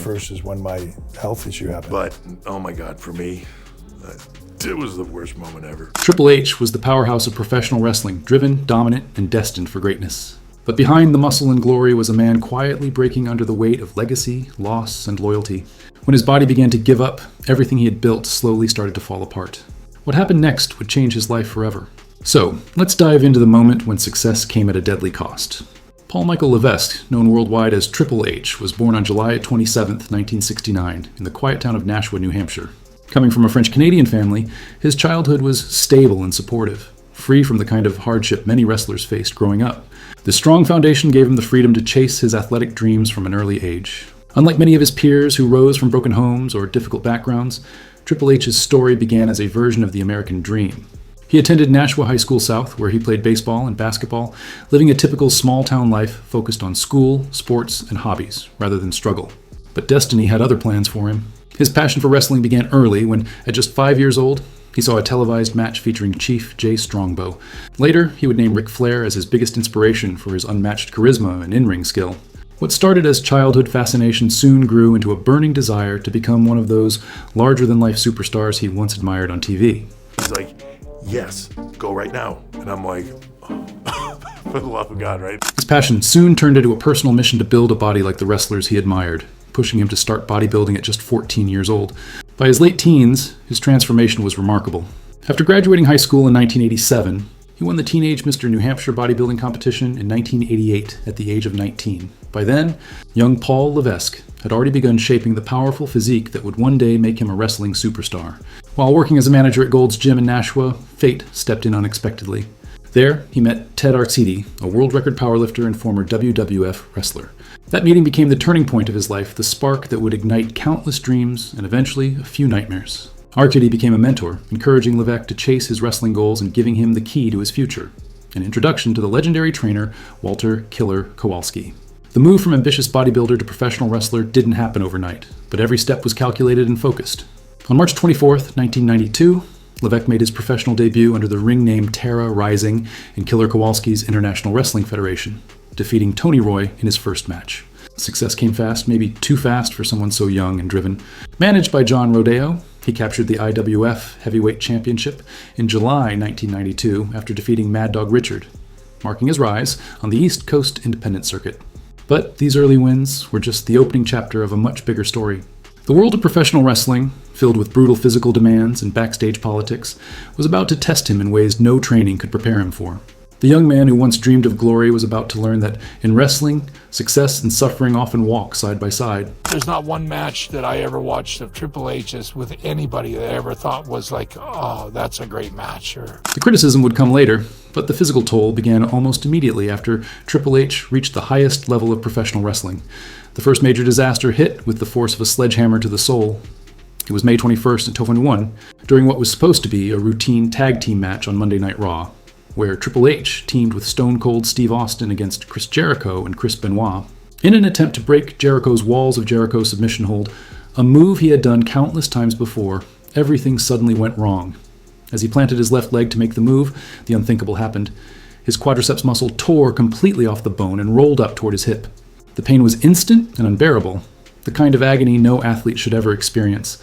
First is when my health issue happened. But, oh my God, for me, it was the worst moment ever. Triple H was the powerhouse of professional wrestling, driven, dominant, and destined for greatness. But behind the muscle and glory was a man quietly breaking under the weight of legacy, loss, and loyalty. When his body began to give up, everything he had built slowly started to fall apart. What happened next would change his life forever. So, let's dive into the moment when success came at a deadly cost. Paul Michael Levesque, known worldwide as Triple H, was born on July 27, 1969, in the quiet town of Nashua, New Hampshire. Coming from a French-Canadian family, his childhood was stable and supportive, free from the kind of hardship many wrestlers faced growing up. This strong foundation gave him the freedom to chase his athletic dreams from an early age. Unlike many of his peers who rose from broken homes or difficult backgrounds, Triple H's story began as a version of the American dream. He attended Nashua High School South, where he played baseball and basketball, living a typical small-town life focused on school, sports, and hobbies, rather than struggle. But destiny had other plans for him. His passion for wrestling began early when, at just 5 years old, he saw a televised match featuring Chief Jay Strongbow. Later, he would name Ric Flair as his biggest inspiration for his unmatched charisma and in-ring skill. What started as childhood fascination soon grew into a burning desire to become one of those larger-than-life superstars he once admired on TV. He's like, yes, go right now. And I'm like, oh, for the love of God, right? His passion soon turned into a personal mission to build a body like the wrestlers he admired, pushing him to start bodybuilding at just 14 years old. By his late teens, his transformation was remarkable. After graduating high school in 1987, he won the Teenage Mr. New Hampshire bodybuilding competition in 1988 at the age of 19. By then, young Paul Levesque had already begun shaping the powerful physique that would one day make him a wrestling superstar. While working as a manager at Gold's Gym in Nashua, fate stepped in unexpectedly. There, he met Ted Arcidi, a world record powerlifter and former WWF wrestler. That meeting became the turning point of his life, the spark that would ignite countless dreams and eventually a few nightmares. Arcidi became a mentor, encouraging Levesque to chase his wrestling goals and giving him the key to his future, an introduction to the legendary trainer Walter Killer Kowalski. The move from ambitious bodybuilder to professional wrestler didn't happen overnight, but every step was calculated and focused. On March 24, 1992, Levesque made his professional debut under the ring name Terra Rising in Killer Kowalski's International Wrestling Federation, defeating Tony Roy in his first match. Success came fast, maybe too fast for someone so young and driven. Managed by John Rodeo, he captured the IWF Heavyweight Championship in July 1992 after defeating Mad Dog Richard, marking his rise on the East Coast independent circuit. But these early wins were just the opening chapter of a much bigger story. The world of professional wrestling, filled with brutal physical demands and backstage politics, was about to test him in ways no training could prepare him for. The young man who once dreamed of glory was about to learn that in wrestling, success and suffering often walk side by side. There's not one match that I ever watched of Triple H's with anybody that I ever thought was like, oh, that's a great match. Or The criticism would come later, but the physical toll began almost immediately after Triple H reached the highest level of professional wrestling. The first major disaster hit with the force of a sledgehammer to the soul. It was May 21st at 2001, during what was supposed to be a routine tag team match on Monday Night Raw, where Triple H teamed with Stone Cold Steve Austin against Chris Jericho and Chris Benoit. In an attempt to break Jericho's walls of Jericho submission hold, a move he had done countless times before, everything suddenly went wrong. As he planted his left leg to make the move, the unthinkable happened. His quadriceps muscle tore completely off the bone and rolled up toward his hip. The pain was instant and unbearable, the kind of agony no athlete should ever experience.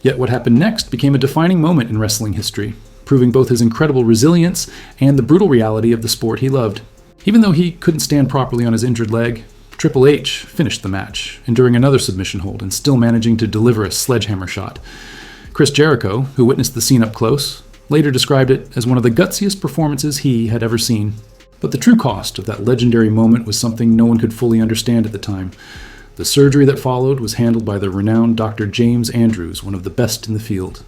Yet what happened next became a defining moment in wrestling history, proving both his incredible resilience and the brutal reality of the sport he loved. Even though he couldn't stand properly on his injured leg, Triple H finished the match, enduring another submission hold and still managing to deliver a sledgehammer shot. Chris Jericho, who witnessed the scene up close, later described it as one of the gutsiest performances he had ever seen. But the true cost of that legendary moment was something no one could fully understand at the time. The surgery that followed was handled by the renowned Dr. James Andrews, one of the best in the field.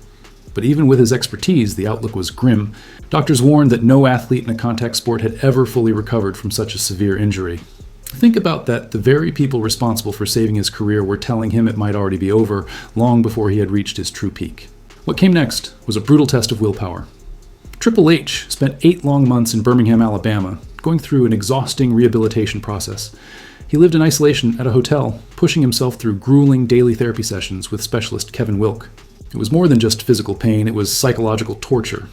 But even with his expertise, the outlook was grim. Doctors warned that no athlete in a contact sport had ever fully recovered from such a severe injury. Think about that. The very people responsible for saving his career were telling him it might already be over, long before he had reached his true peak. What came next was a brutal test of willpower. Triple H spent 8 long months in Birmingham, Alabama, going through an exhausting rehabilitation process. He lived in isolation at a hotel, pushing himself through grueling daily therapy sessions with specialist Kevin Wilk. It was more than just physical pain, it was psychological torture.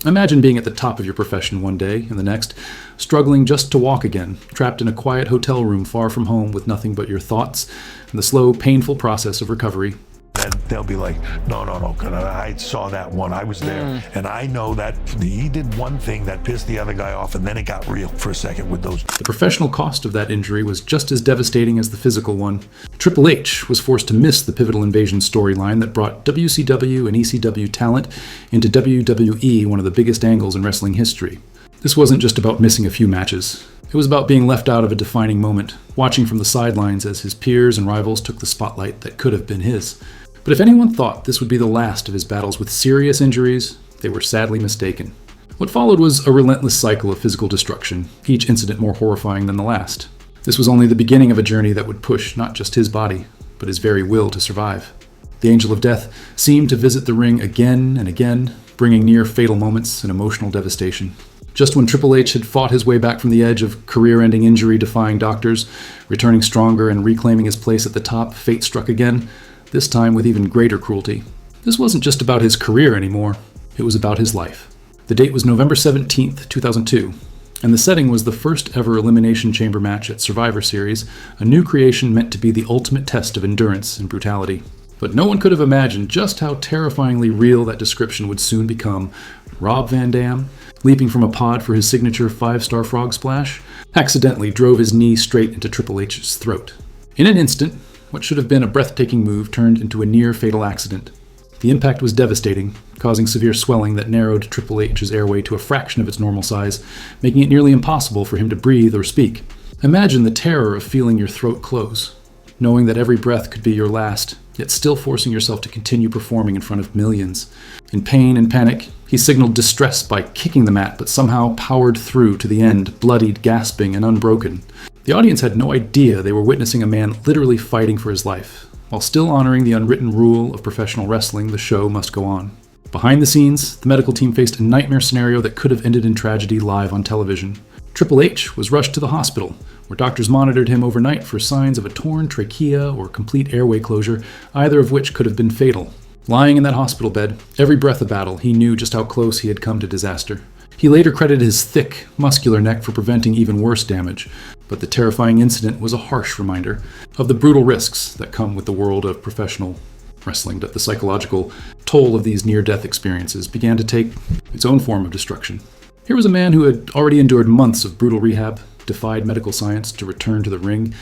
Imagine being at the top of your profession one day and the next, struggling just to walk again, trapped in a quiet hotel room far from home with nothing but your thoughts and the slow, painful process of recovery. And they'll be like, no, 'cause I saw that one. I was there. And I know that he did one thing that pissed the other guy off, and then it got real for a second with those. The professional cost of that injury was just as devastating as the physical one. Triple H was forced to miss the pivotal invasion storyline that brought WCW and ECW talent into WWE, one of the biggest angles in wrestling history. This wasn't just about missing a few matches. It was about being left out of a defining moment, watching from the sidelines as his peers and rivals took the spotlight that could have been his. But if anyone thought this would be the last of his battles with serious injuries, they were sadly mistaken. What followed was a relentless cycle of physical destruction, each incident more horrifying than the last. This was only the beginning of a journey that would push not just his body, but his very will to survive. The Angel of Death seemed to visit the ring again and again, bringing near fatal moments and emotional devastation. Just when Triple H had fought his way back from the edge of career-ending injury-defying doctors, returning stronger and reclaiming his place at the top, fate struck again, this time with even greater cruelty. This wasn't just about his career anymore, it was about his life. The date was November 17th, 2002, and the setting was the first ever Elimination Chamber match at Survivor Series, a new creation meant to be the ultimate test of endurance and brutality. But no one could have imagined just how terrifyingly real that description would soon become. Rob Van Dam, leaping from a pod for his signature 5-star frog splash, accidentally drove his knee straight into Triple H's throat. In an instant, what should have been a breathtaking move turned into a near-fatal accident. The impact was devastating, causing severe swelling that narrowed Triple H's airway to a fraction of its normal size, making it nearly impossible for him to breathe or speak. Imagine the terror of feeling your throat close, knowing that every breath could be your last, yet still forcing yourself to continue performing in front of millions. In pain and panic, he signaled distress by kicking the mat, but somehow powered through to the end, bloodied, gasping, and unbroken. The audience had no idea they were witnessing a man literally fighting for his life. While still honoring the unwritten rule of professional wrestling, the show must go on. Behind the scenes, the medical team faced a nightmare scenario that could have ended in tragedy live on television. Triple H was rushed to the hospital, where doctors monitored him overnight for signs of a torn trachea or complete airway closure, either of which could have been fatal. Lying in that hospital bed, every breath a battle, he knew just how close he had come to disaster. He later credited his thick, muscular neck for preventing even worse damage, but the terrifying incident was a harsh reminder of the brutal risks that come with the world of professional wrestling, that the psychological toll of these near-death experiences began to take its own form of destruction. Here was a man who had already endured months of brutal rehab, defied medical science to return to the ring,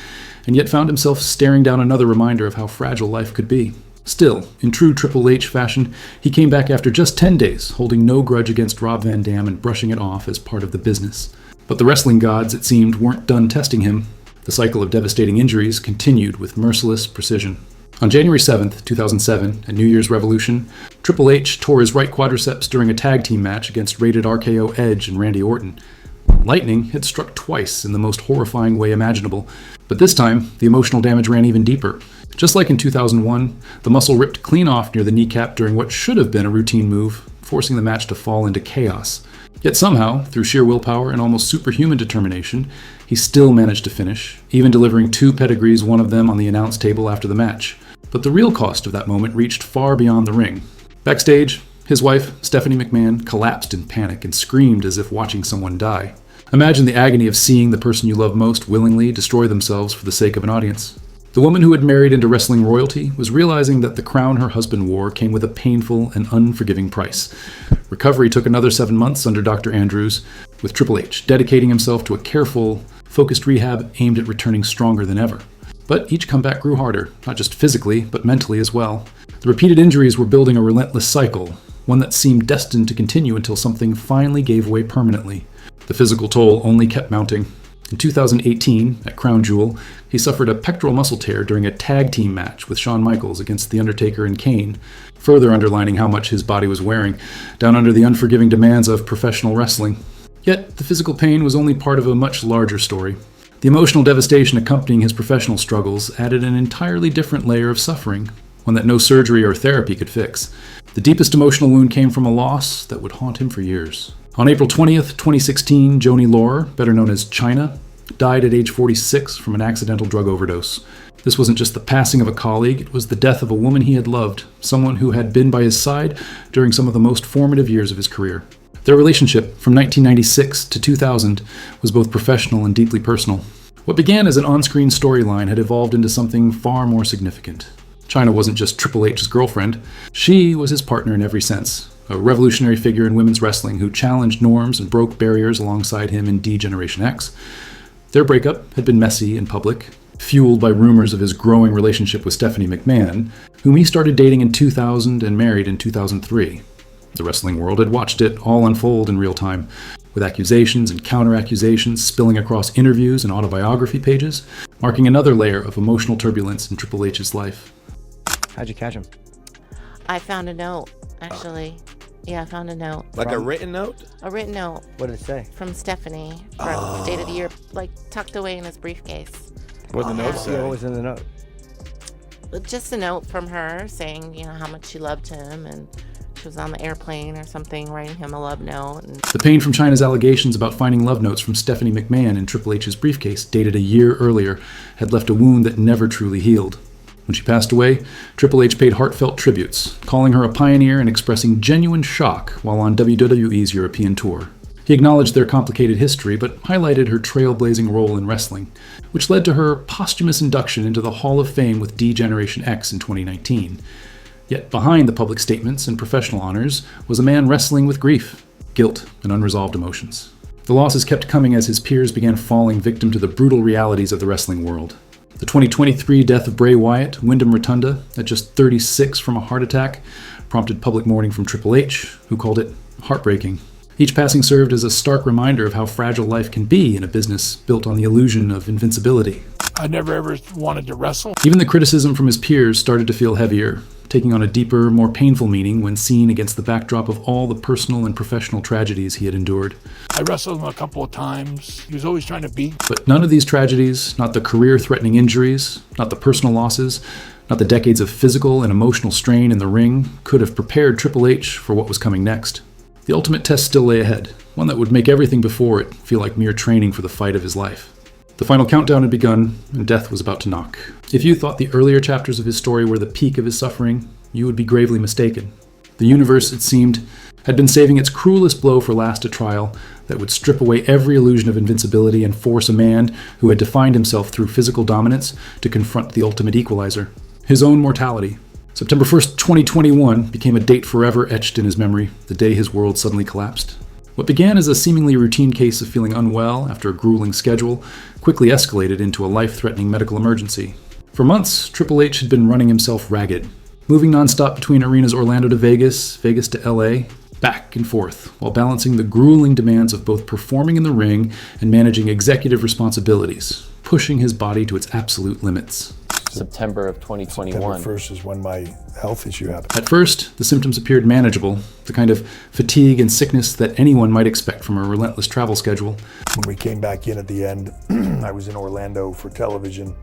and yet found himself staring down another reminder of how fragile life could be. Still, in true Triple H fashion, he came back after just 10 days, holding no grudge against Rob Van Dam and brushing it off as part of the business. But the wrestling gods, it seemed, weren't done testing him. The cycle of devastating injuries continued with merciless precision. On January 7th, 2007, at New Year's Revolution, Triple H tore his right quadriceps during a tag team match against Rated RKO Edge and Randy Orton. Lightning had struck twice in the most horrifying way imaginable, but this time, the emotional damage ran even deeper. Just like in 2001, the muscle ripped clean off near the kneecap during what should have been a routine move, forcing the match to fall into chaos. Yet somehow, through sheer willpower and almost superhuman determination, he still managed to finish, even delivering 2 pedigrees, one of them on the announce table after the match. But the real cost of that moment reached far beyond the ring. Backstage, his wife, Stephanie McMahon, collapsed in panic and screamed as if watching someone die. Imagine the agony of seeing the person you love most willingly destroy themselves for the sake of an audience. The woman who had married into wrestling royalty was realizing that the crown her husband wore came with a painful and unforgiving price. Recovery took another 7 months under Dr. Andrews, with Triple H dedicating himself to a careful, focused rehab aimed at returning stronger than ever. But each comeback grew harder, not just physically, but mentally as well. The repeated injuries were building a relentless cycle, one that seemed destined to continue until something finally gave way permanently. The physical toll only kept mounting. In 2018, at Crown Jewel, he suffered a pectoral muscle tear during a tag team match with Shawn Michaels against The Undertaker and Kane, further underlining how much his body was wearing, down under the unforgiving demands of professional wrestling. Yet, the physical pain was only part of a much larger story. The emotional devastation accompanying his professional struggles added an entirely different layer of suffering, one that no surgery or therapy could fix. The deepest emotional wound came from a loss that would haunt him for years. On April 20th, 2016, Joni Laurer, better known as Chyna, died at age 46 from an accidental drug overdose. This wasn't just the passing of a colleague, it was the death of a woman he had loved, someone who had been by his side during some of the most formative years of his career. Their relationship from 1996 to 2000 was both professional and deeply personal. What began as an on-screen storyline had evolved into something far more significant. Chyna wasn't just Triple H's girlfriend. She was his partner in every sense, a revolutionary figure in women's wrestling who challenged norms and broke barriers alongside him in D-Generation X. Their breakup had been messy and public, fueled by rumors of his growing relationship with Stephanie McMahon, whom he started dating in 2000 and married in 2003. The wrestling world had watched it all unfold in real time, with accusations and counter-accusations spilling across interviews and autobiography pages, marking another layer of emotional turbulence in Triple H's life. How'd you catch him? I found a note, actually. Yeah, I found a note. Like a written note? A written note What did it say? from Stephanie from Date of the Year, like tucked away in his briefcase. What the note Yeah, say? what was in the note? Just a note from her saying, how much she loved him, and she was on the airplane or something, writing him a love note. And The pain from Chyna's allegations about finding love notes from Stephanie McMahon in Triple H's briefcase, dated a year earlier, had left a wound that never truly healed. When she passed away, Triple H paid heartfelt tributes, calling her a pioneer and expressing genuine shock while on WWE's European tour. He acknowledged their complicated history, but highlighted her trailblazing role in wrestling, which led to her posthumous induction into the Hall of Fame with D-Generation X in 2019. Yet behind the public statements and professional honors was a man wrestling with grief, guilt, and unresolved emotions. The losses kept coming as his peers began falling victim to the brutal realities of the wrestling world. The 2023 death of Bray Wyatt, Wyndham Rotunda, at just 36 from a heart attack, prompted public mourning from Triple H, who called it heartbreaking. Each passing served as a stark reminder of how fragile life can be in a business built on the illusion of invincibility. I never ever wanted to wrestle. Even the criticism from his peers started to feel heavier, taking on a deeper, more painful meaning when seen against the backdrop of all the personal and professional tragedies he had endured. I wrestled him a couple of times. He was always trying to beat. But none of these tragedies, not the career-threatening injuries, not the personal losses, not the decades of physical and emotional strain in the ring, could have prepared Triple H for what was coming next. The ultimate test still lay ahead, one that would make everything before it feel like mere training for the fight of his life. The final countdown had begun, and death was about to knock. If you thought the earlier chapters of his story were the peak of his suffering, you would be gravely mistaken. The universe, it seemed, had been saving its cruelest blow for last, a trial that would strip away every illusion of invincibility and force a man who had defined himself through physical dominance to confront the ultimate equalizer, his own mortality. September 1st, 2021 became a date forever etched in his memory, the day his world suddenly collapsed. What began as a seemingly routine case of feeling unwell after a grueling schedule quickly escalated into a life-threatening medical emergency. For months, Triple H had been running himself ragged, moving nonstop between arenas Orlando to Vegas, Vegas to LA, back and forth, while balancing the grueling demands of both performing in the ring and managing executive responsibilities, pushing his body to its absolute limits. September of 2021. September 1st is when my health issue happened. At first, the symptoms appeared manageable, the kind of fatigue and sickness that anyone might expect from a relentless travel schedule. When we came back in at the end, I was in Orlando for television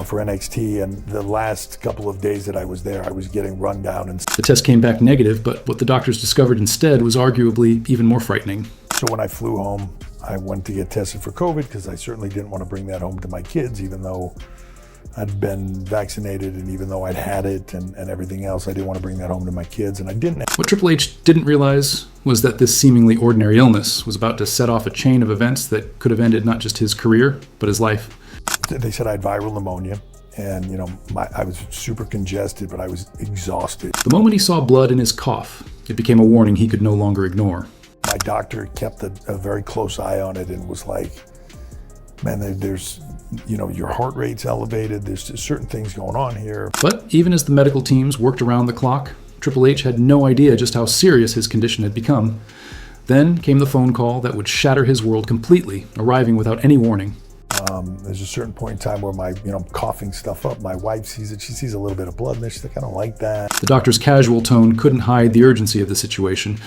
for NXT, and the last couple of days that I was there, I was getting run down. And The test came back negative, but what the doctors discovered instead was arguably even more frightening. so when I flew home, I went to get tested for COVID because I certainly didn't want to bring that home to my kids, even though I'd been vaccinated and even though I'd had it and everything else, I didn't want to bring that home to my kids, and I didn't. What Triple H didn't realize was that this seemingly ordinary illness was about to set off a chain of events that could have ended not just his career, but his life. They said I had viral pneumonia, and I was super congested, but I was exhausted. The moment he saw blood in his cough, it became a warning he could no longer ignore. My doctor kept a very close eye on it and was like, man, there's, your heart rate's elevated. There's just certain things going on here. But even as the medical teams worked around the clock, Triple H had no idea just how serious his condition had become. Then came the phone call that would shatter his world completely, arriving without any warning. There's a certain point in time where I'm coughing stuff up. My wife sees it. She sees a little bit of blood in there. She's like, I don't like that. The doctor's casual tone couldn't hide the urgency of the situation,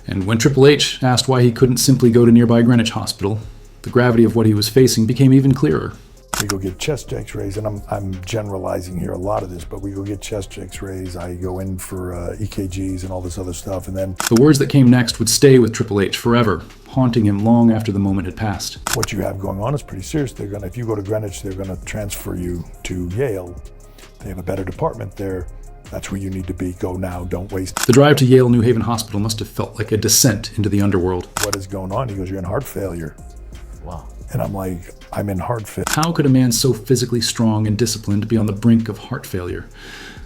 and when Triple H asked why he couldn't simply go to nearby Greenwich Hospital, the gravity of what he was facing became even clearer. We go get chest x-rays, and I'm generalizing here a lot of this, but we go get chest x-rays. I go in for EKGs and all this other stuff, and then The words that came next would stay with Triple H forever, haunting him long after the moment had passed. what you have going on is pretty serious. If you go to Greenwich, they're gonna transfer you to Yale. They have a better department there. That's where you need to be. Go now. Don't waste. The drive to Yale New Haven Hospital must have felt like a descent into the underworld. What is going on? He goes, you're in heart failure. Wow. And I'm like, I'm in heart failure. How could a man so physically strong and disciplined be on the brink of heart failure?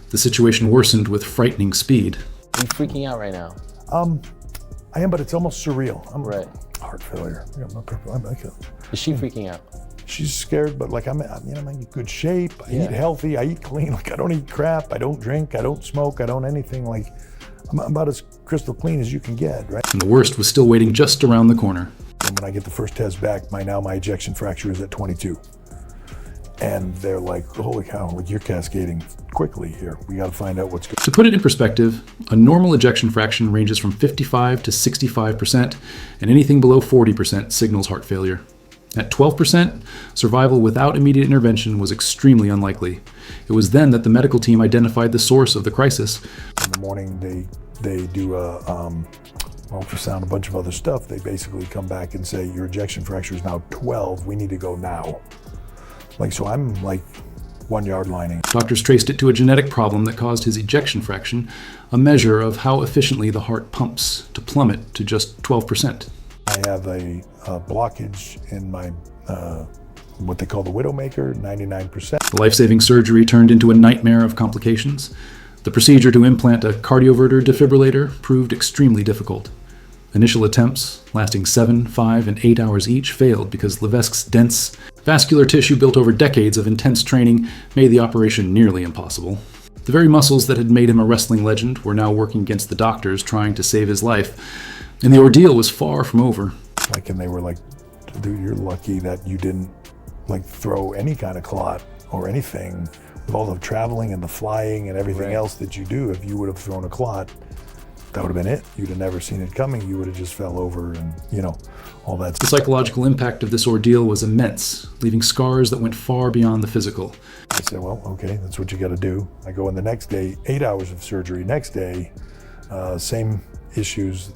The situation worsened with frightening speed. Are you freaking out right now? I am, but it's almost surreal. I'm Right. Heart failure. Yeah, I'm like, Is she freaking out? she's scared, but like I'm in good shape. I eat healthy. I eat clean. Like I don't eat crap. I don't drink. I don't smoke. I don't anything. Like I'm about as crystal clean as you can get, right? And the worst was still waiting just around the corner. And when I get the first test back, my ejection fracture is at 22. And they're like, holy cow, like you're cascading quickly here. We got to find out what's good. To put it in perspective, a normal ejection fraction ranges from 55 to 65%, and anything below 40% signals heart failure. At 12%, survival without immediate intervention was extremely unlikely. It was then that the medical team identified the source of the crisis. In the morning, they do a ultrasound, a bunch of other stuff. They basically come back and say, your ejection fracture is now 12. We need to go now. Like, so I'm like 1 yard lining. Doctors traced it to a genetic problem that caused his ejection fraction, a measure of how efficiently the heart pumps, to plummet to just 12%. I have a blockage in my, what they call the widowmaker, 99%. The life-saving surgery turned into a nightmare of complications. The procedure to implant a cardioverter defibrillator proved extremely difficult. Initial attempts, lasting 7, 5, and 8 hours each, failed because Levesque's dense vascular tissue built over decades of intense training made the operation nearly impossible. The very muscles that had made him a wrestling legend were now working against the doctors trying to save his life, and the ordeal was far from over. Like, and they were like, dude, you're lucky that you didn't like throw any kind of clot or anything with all the traveling and the flying and everything else that you do. If you would have thrown a clot, that would have been it. You'd have never seen it coming. You would have just fell over and, all that The stuff. psychological impact of this ordeal was immense, leaving scars that went far beyond the physical. I said, well, okay, that's what you got to do. I go in the next day, 8 hours of surgery. Next day, same issues.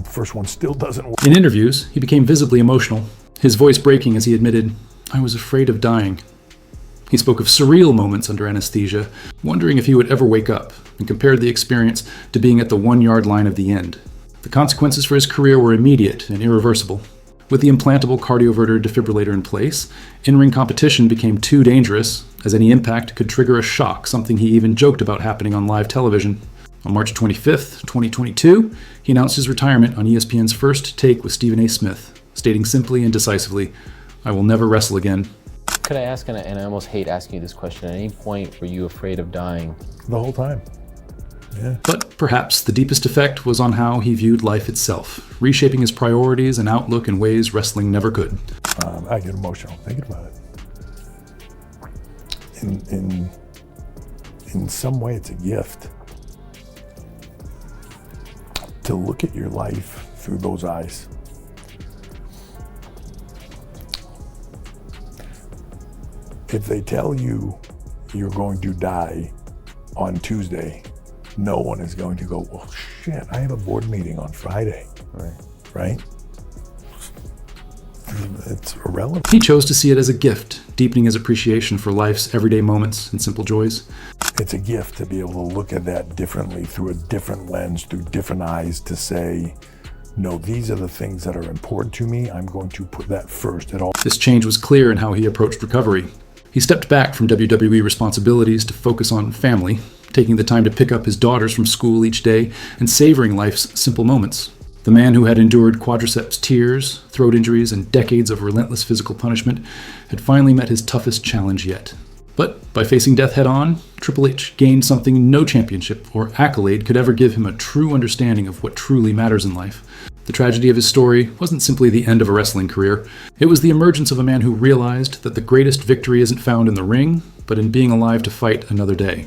First one still doesn't work. In interviews, he became visibly emotional, his voice breaking as he admitted, "I was afraid of dying." He spoke of surreal moments under anesthesia, wondering if he would ever wake up, and compared the experience to being at the 1 yard line of the end. The consequences for his career were immediate and irreversible. With the implantable cardioverter defibrillator in place, in-ring competition became too dangerous, as any impact could trigger a shock, something he even joked about happening on live television. On March 25th, 2022, he announced his retirement on ESPN's First Take with Stephen A. Smith, stating simply and decisively, "I will never wrestle again." Could I ask, and I almost hate asking you this question, at any point were you afraid of dying? The whole time. Yeah. But perhaps the deepest effect was on how he viewed life itself, reshaping his priorities and outlook in ways wrestling never could. I get emotional thinking about it. In some way, it's a gift to look at your life through those eyes. If they tell you you're going to die on Tuesday, no one is going to go, well, shit, I have a board meeting on Friday. Right? It's irrelevant. He chose to see it as a gift, deepening his appreciation for life's everyday moments and simple joys. It's a gift to be able to look at that differently, through a different lens, through different eyes, to say, no, these are the things that are important to me. I'm going to put that first at all. This change was clear in how he approached recovery. He stepped back from WWE responsibilities to focus on family, taking the time to pick up his daughters from school each day and savoring life's simple moments. The man who had endured quadriceps tears, throat injuries, and decades of relentless physical punishment had finally met his toughest challenge yet. But by facing death head-on, Triple H gained something no championship or accolade could ever give him, a true understanding of what truly matters in life. The tragedy of his story wasn't simply the end of a wrestling career. It was the emergence of a man who realized that the greatest victory isn't found in the ring, but in being alive to fight another day.